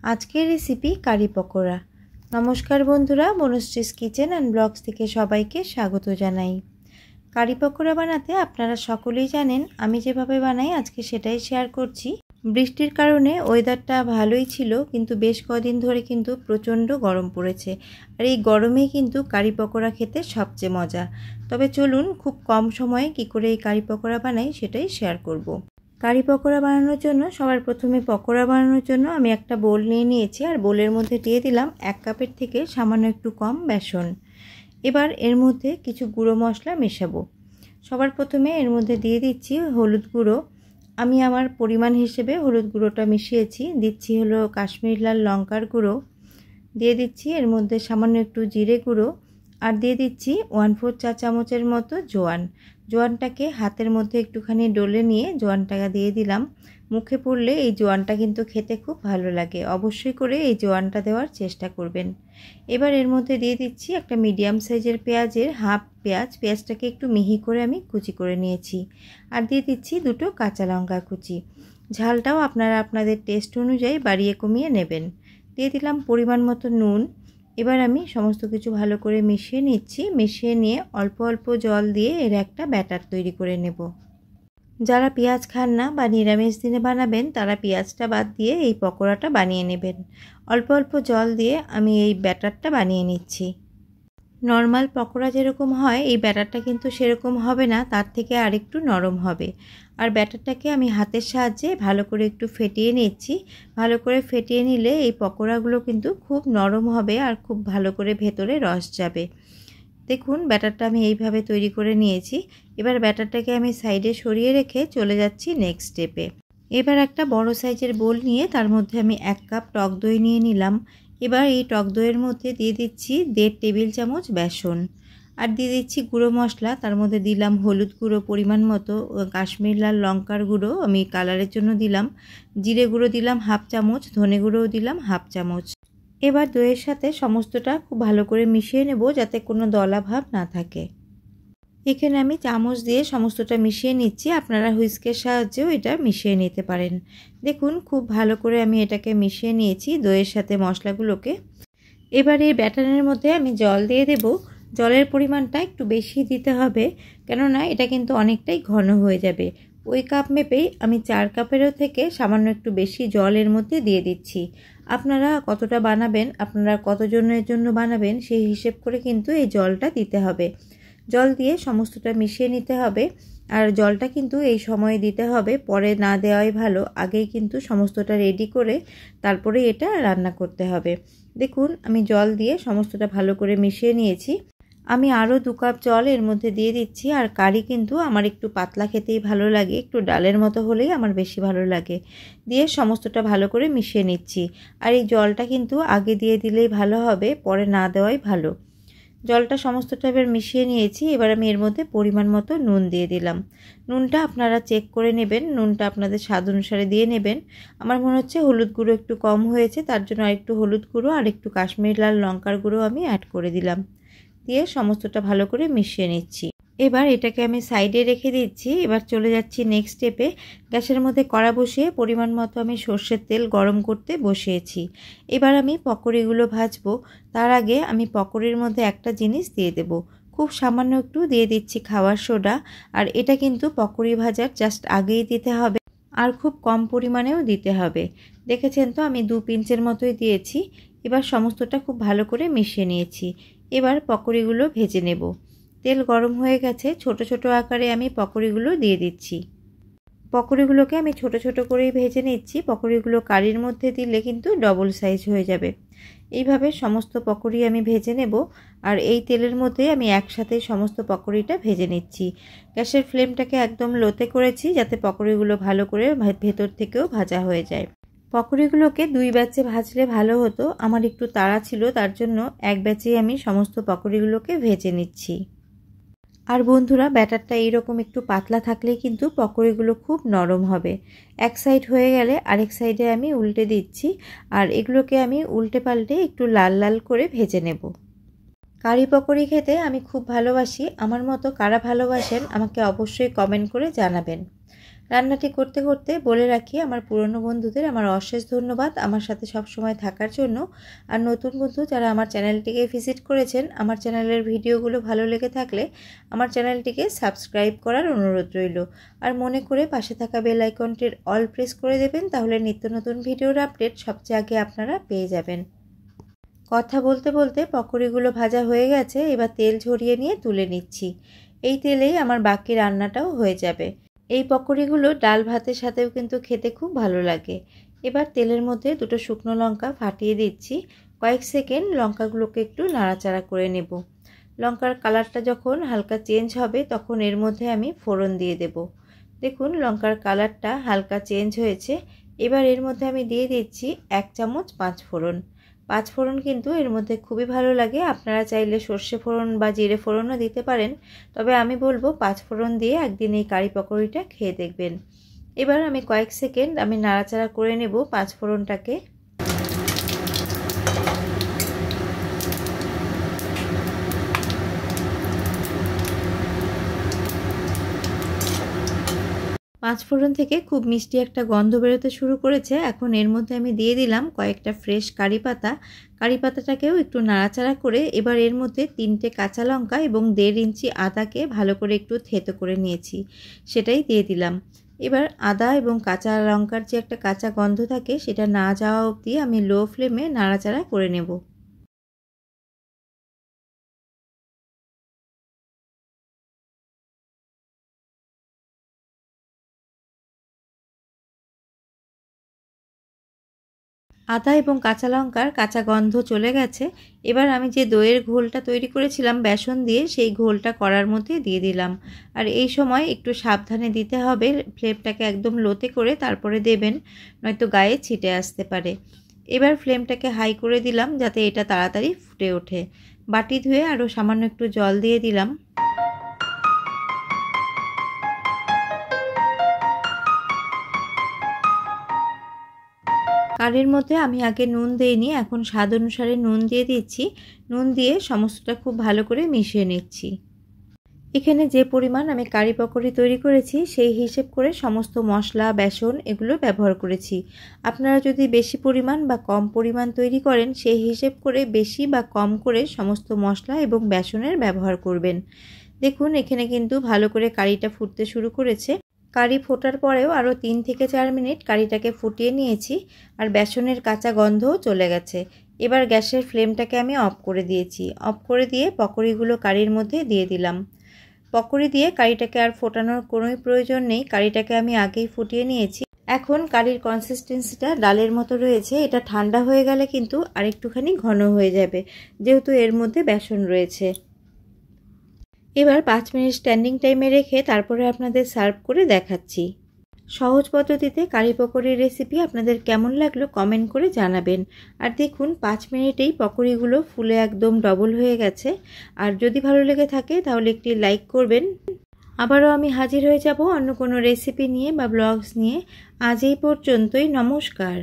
আজকের রেসিপি কারি পকোড়া। নমস্কার বন্ধুরা, বনশ্রীস কিচেন অ্যান্ড ব্লগস থেকে সবাইকে স্বাগত জানাই। কারি পকোড়া বানাতে আপনারা সকলেই জানেন, আমি যেভাবে বানাই আজকে সেটাই শেয়ার করছি। বৃষ্টির কারণে ওয়েদারটা ভালোই ছিল, কিন্তু বেশ কদিন ধরে কিন্তু প্রচণ্ড গরম পড়েছে। আর এই গরমেই কিন্তু কারি পকোড়া খেতে সবচেয়ে মজা। তবে চলুন খুব কম সময়ে কী করে এই কারি পকোড়া বানাই সেটাই শেয়ার করব। কারি পকোড়া বানানোর জন্য সবার প্রথমে পকোড়া বানানোর জন্য আমি একটা বোল নিয়ে নিয়েছি, আর বোলের মধ্যে দিয়ে দিলাম 1 কাপের থেকে সামান্য একটু কম বেসন। এবার এর মধ্যে কিছু গুঁড়ো মশলা মেশাবো। সবার প্রথমে এর মধ্যে দিয়ে দিচ্ছি হলুদ গুঁড়ো। আমি আমার পরিমাণ হিসেবে হলুদ গুঁড়োটা মিশিয়েছি। দিচ্ছি হলো কাশ্মীরি লাল লঙ্কার গুঁড়ো, দিয়ে দিচ্ছি এর মধ্যে সামান্য একটু জিরে গুঁড়ো, আর দিয়ে দিচ্ছি 1/4 চা চামচের মতো জোয়ান। জোয়ানটাকে হাতের মধ্যে একটুখানি ডলে নিয়ে জোয়ানটাকে দিয়ে দিলাম। মুখে পড়লে এই জোয়ানটা কিন্তু খেতে খুব ভালো লাগে, অবশ্যই করে এই জোয়ানটা দেওয়ার চেষ্টা করবেন। এবার এর মধ্যে দিয়ে দিচ্ছি একটা মিডিয়াম সাইজের পেঁয়াজের হাফ পেঁয়াজ। পেঁয়াজটাকে একটু মিহি করে আমি কুচি করে নিয়েছি। আর দিয়ে দিচ্ছি 2টো কাঁচা লঙ্কা কুচি। ঝালটাও আপনারা আপনাদের টেস্ট অনুযায়ী বাড়িয়ে কমিয়ে নেবেন। দিয়ে দিলাম পরিমাণ মতো নুন। এবার আমি সমস্ত কিছু ভালো করে মিশিয়ে নিচ্ছি। মিশিয়ে নিয়ে অল্প অল্প জল দিয়ে এর একটা ব্যাটার তৈরি করে নেব। যারা পেঁয়াজ খান না বা নিরামিষ দিনে বানাবেন তারা পেঁয়াজটা বাদ দিয়ে এই পকোড়াটা বানিয়ে নেবেন। অল্প অল্প জল দিয়ে আমি এই ব্যাটারটা বানিয়ে নিচ্ছি। নর্মাল পকোড়া যেরকম হয় এই ব্যাটারটা কিন্তু সেরকম হবে না, তার থেকে আরেকটু নরম হবে। আর ব্যাটারটাকে আমি হাতের সাহায্যে ভালো করে একটু ফেটিয়ে নিচ্ছি। ভালো করে ফেটিয়ে নিলে এই পকোড়াগুলো কিন্তু খুব নরম হবে আর খুব ভালো করে ভেতরে রস যাবে। দেখুন ব্যাটারটা আমি এইভাবে তৈরি করে নিয়েছি। এবার ব্যাটারটাকে আমি সাইডে সরিয়ে রেখে চলে যাচ্ছি নেক্সট স্টেপে। এবার একটা বড় সাইজের বোল নিয়ে তার মধ্যে আমি 1 কাপ টক দই নিয়ে নিলাম। এবার এই টক দইয়ের মধ্যে দিয়ে দিচ্ছি 1.5 টেবিল চামচ বেসন, আর দিয়ে দিচ্ছি গুঁড়ো মশলা। তার মধ্যে দিলাম হলুদ গুঁড়ো পরিমাণ মতো, কাশ্মীরি লাল লঙ্কার গুঁড়ো আমি কালারের জন্য দিলাম, জিরে গুঁড়ো দিলাম হাফ চামচ, ধনে গুঁড়োও দিলাম হাফ চামচ। এবার দইয়ের সাথে সমস্তটা খুব ভালো করে মিশিয়ে নেব যাতে কোনো দলা ভাব না থাকে। এখানে আমি চামচ দিয়ে সমস্তটা মিশিয়ে নিচ্ছি, আপনারা হুইস্কের সাহায্যেও এটা মিশিয়ে নিতে পারেন। দেখুন খুব ভালো করে আমি এটাকে মিশিয়ে নিয়েছি দইয়ের সাথে মশলাগুলোকে। এবার এই ব্যাটারের মধ্যে আমি জল দিয়ে দেব। জলের পরিমাণটা একটু বেশি দিতে হবে, কেননা এটা কিন্তু অনেকটাই ঘন হয়ে যাবে। ওই কাপ মেপেই আমি 4 কাপেরও থেকে সামান্য একটু বেশি জল এর মধ্যে দিয়ে দিচ্ছি। আপনারা কতটা বানাবেন, আপনারা কতজনের জন্য বানাবেন সেই হিসেব করে কিন্তু এই জলটা দিতে হবে। জল দিয়ে সমস্তটা মিশিয়ে নিতে হবে। আর জলটা কিন্তু এই সময়ে দিতে হবে, পরে না দেওয়াই ভালো। আগেই কিন্তু সমস্তটা রেডি করে তারপরে এটা রান্না করতে হবে। দেখুন আমি জল দিয়ে সমস্তটা ভালো করে মিশিয়ে নিয়েছি। আমি আরও 2 কাপ জল এর মধ্যে দিয়ে দিচ্ছি। আর কারি কিন্তু আমার একটু পাতলা খেতেই ভালো লাগে, একটু ডালের মতো হলেই আমার বেশি ভালো লাগে। দিয়ে সমস্তটা ভালো করে মিশিয়ে নিচ্ছি। আর এই জলটা কিন্তু আগে দিয়ে দিলেই ভালো হবে, পরে না দেওয়াই ভালো। জলটা সমস্তটা এবার মিশিয়ে নিয়েছি। এবার আমি এর মধ্যে পরিমাণ মতো নুন দিয়ে দিলাম। নুনটা আপনারা চেক করে নেবেন, নুনটা আপনাদের স্বাদ অনুসারে দিয়ে নেবেন। আমার মনে হচ্ছে হলুদ গুঁড়ো একটু কম হয়েছে, তার জন্য আরেকটু হলুদ গুঁড়ো আর একটু কাশ্মীরি লাল লঙ্কার গুঁড়ো আমি অ্যাড করে দিলাম। দিয়ে সমস্তটা ভালো করে মিশিয়ে নিচ্ছি। এবার এটাকে আমি সাইডে রেখে দিচ্ছি। এবার চলে যাচ্ছি নেক্সট স্টেপে। গ্যাসের মধ্যে কড়া বসিয়ে পরিমাণ মতো আমি সর্ষের তেল গরম করতে বসিয়েছি। এবার আমি পকোড়িগুলো ভাজবো। তার আগে আমি পকোড়ির মধ্যে একটা জিনিস দিয়ে দেব, খুব সামান্য একটু দিয়ে দিচ্ছি খাবার সোডা। আর এটা কিন্তু পকোড়ি ভাজার জাস্ট আগেই দিতে হবে, আর খুব কম পরিমাণেও দিতে হবে। দেখেছেন তো আমি 2 পিঞ্চের মতোই দিয়েছি। এবার সমস্তটা খুব ভালো করে মিশিয়ে নিয়েছি। এবার পকোড়িগুলো ভেজে নেব। তেল গরম হয়ে গেছে, ছোট ছোট আকারে আমি পকোড়িগুলো দিয়ে দিচ্ছি। পকোড়িগুলোকে আমি ছোট ছোট করেই ভেজে নিচ্ছি। পকোড়িগুলো কারির মধ্যে দিলে কিন্তু ডবল সাইজ হয়ে যাবে। এইভাবে সমস্ত পকোড়ি আমি ভেজে নেব। আর এই তেলের মধ্যে আমি একসাথে সমস্ত পকোড়িটা ভেজে নিচ্ছি। গ্যাসের ফ্লেমটাকে একদম লোতে করেছি যাতে পকোড়িগুলো ভালো করে ভেতর থেকেও ভাজা হয়ে যায়। পকোড়িগুলোকে 2 ব্যাচে ভাজলে ভালো হতো, আমার একটু তাড়া ছিল, তার জন্য 1 ব্যাচেই আমি সমস্ত পকোড়িগুলোকে ভেজে নিচ্ছি। আর বন্ধুরা ব্যাটারটা এইরকম একটু পাতলা থাকলেই কিন্তু পকোড়িগুলো খুব নরম হবে। এক সাইড হয়ে গেলে আরেক সাইডে আমি উল্টে দিচ্ছি। আর এগুলোকে আমি উল্টে পাল্টে একটু লাল লাল করে ভেজে নেব। কারি পকোড়ি খেতে আমি খুব ভালোবাসি। আমার মতো কারা ভালোবাসেন আমাকে অবশ্যই কমেন্ট করে জানাবেন। রান্নাটি করতে করতে বলে রাখি, আমার পুরনো বন্ধুদের আমার অশেষ ধন্যবাদ আমার সাথে সব সময় থাকার জন্য। আর নতুন বন্ধু যারা আমার চ্যানেলটিকে ভিজিট করেছেন, আমার চ্যানেলের ভিডিওগুলো ভালো লেগে থাকলে আমার চ্যানেলটিকে সাবস্ক্রাইব করার অনুরোধ রইল। আর মনে করে পাশে থাকা বেল আইকনটির অল প্রেস করে দেবেন, তাহলে নিত্য নতুন ভিডিওর আপডেট সবচেয়ে আগে আপনারা পেয়ে যাবেন। কথা বলতে বলতে পকোড়িগুলো ভাজা হয়ে গেছে, এবার তেল ঝরিয়ে নিয়ে তুলে নিচ্ছি। এই তেলেই আমার বাকি রান্নাটাও হয়ে যাবে। এই পকোড়িগুলো ডাল ভাতের সাথেও কিন্তু খেতে খুব ভালো লাগে। এবার তেলের মধ্যে দুটো শুকনো লঙ্কা ফাটিয়ে দিচ্ছি। কয়েক সেকেন্ড লঙ্কাগুলোকে একটু নাড়াচাড়া করে নেব। লঙ্কার কালারটা যখন হালকা চেঞ্জ হবে তখন এর মধ্যে আমি ফোড়ন দিয়ে দেব। দেখুন লঙ্কার কালারটা হালকা চেঞ্জ হয়েছে। এবার এর মধ্যে আমি দিয়ে দিচ্ছি 1 চামচ 5 ফোড়ন। 5 ফোড়ন কিন্তু এর মধ্যে খুবই ভালো লাগে। আপনারা চাইলে সর্ষে ফোড়ন বা জিরে ফোড়নও দিতে পারেন, তবে আমি বলবো 5 ফোড়ন দিয়ে একদিন এই কারি পকোড়িটা খেয়ে দেখবেন। এবার আমি কয়েক সেকেন্ড নাড়াচাড়া করে নেব 5 ফোড়নটাকে। 5 ফোড়ন থেকে খুব মিষ্টি একটা গন্ধ বেরোতে শুরু করেছে। এখন এর মধ্যে আমি দিয়ে দিলাম কয়েকটা ফ্রেশ কারি পাতা। কারি পাতাটাকেও একটু নাড়াচাড়া করে এবার এর মধ্যে 3টে কাঁচা লঙ্কা এবং 1.5 ইঞ্চি আদাকে ভালো করে একটু থেতো করে নিয়েছি, সেটাই দিয়ে দিলাম। এবার আদা এবং কাঁচা লঙ্কার যে একটা কাঁচা গন্ধ থাকে সেটা না যাওয়া অবধি আমি লো ফ্লেমে নাড়াচাড়া করে নেব। আদা এবং কাঁচা লঙ্কার কাঁচা গন্ধ চলে গেছে। এবার আমি যে দইয়ের ঘোলটা তৈরি করেছিলাম বেসন দিয়ে, সেই ঘোলটা কড়ার মধ্যে দিয়ে দিলাম। আর এই সময় একটু সাবধানে দিতে হবে, ফ্লেমটাকে একদম লোতে করে তারপরে দেবেন, নয়তো গায়ে ছিটে আসতে পারে। এবার ফ্লেমটাকে হাই করে দিলাম যাতে এটা তাড়াতাড়ি ফুটে ওঠে। বাটি ধুয়ে আরও সামান্য একটু জল দিয়ে দিলাম। কারির মধ্যে আমি আগে নুন দিইনি, এখন স্বাদ অনুসারে নুন দিয়ে দিচ্ছি। নুন দিয়ে সমস্তটা খুব ভালো করে মিশিয়ে নিচ্ছি। এখানে যে পরিমাণ আমি কারি পকোড়ি তৈরি করেছি সেই হিসেব করে সমস্ত মশলা, বেসন এগুলো ব্যবহার করেছি। আপনারা যদি বেশি পরিমাণ বা কম পরিমাণ তৈরি করেন সেই হিসেব করে বেশি বা কম করে সমস্ত মশলা এবং বেসনের ব্যবহার করবেন। দেখুন এখানে কিন্তু ভালো করে কারিটা ফুটতে শুরু করেছে। কারি ফোটার পরেও আরও 3 থেকে 4 মিনিট কারিটাকে ফুটিয়ে নিয়েছি, আর বেসনের কাঁচা গন্ধও চলে গেছে। এবার গ্যাসের ফ্লেমটাকে আমি অফ করে দিয়েছি। অফ করে দিয়ে পকোড়িগুলো কারির মধ্যে দিয়ে দিলাম। পকোড়ি দিয়ে কারিটাকে আর ফোটানোর কোনোই প্রয়োজন নেই, কারিটাকে আমি আগেই ফুটিয়ে নিয়েছি। এখন কারির কনসিস্টেন্সিটা ডালের মতো রয়েছে। এটা ঠান্ডা হয়ে গেলে কিন্তু আরেকটুখানি ঘন হয়ে যাবে, যেহেতু এর মধ্যে বেসন রয়েছে। এবার 5 মিনিট স্ট্যান্ডিং টাইমে রেখে তারপরে আপনাদের সার্ভ করে দেখাচ্ছি। সহজ পদ্ধতিতে কারি পকোড়ির রেসিপি আপনাদের কেমন লাগলো কমেন্ট করে জানাবেন। আর দেখুন 5 মিনিটেই পকোড়িগুলো ফুলে একদম ডবল হয়ে গেছে। আর যদি ভালো লেগে থাকে তাহলে একটি লাইক করবেন। আবারও আমি হাজির হয়ে যাব অন্য কোনো রেসিপি নিয়ে বা ব্লগস নিয়ে। আজ এই পর্যন্তই, নমস্কার।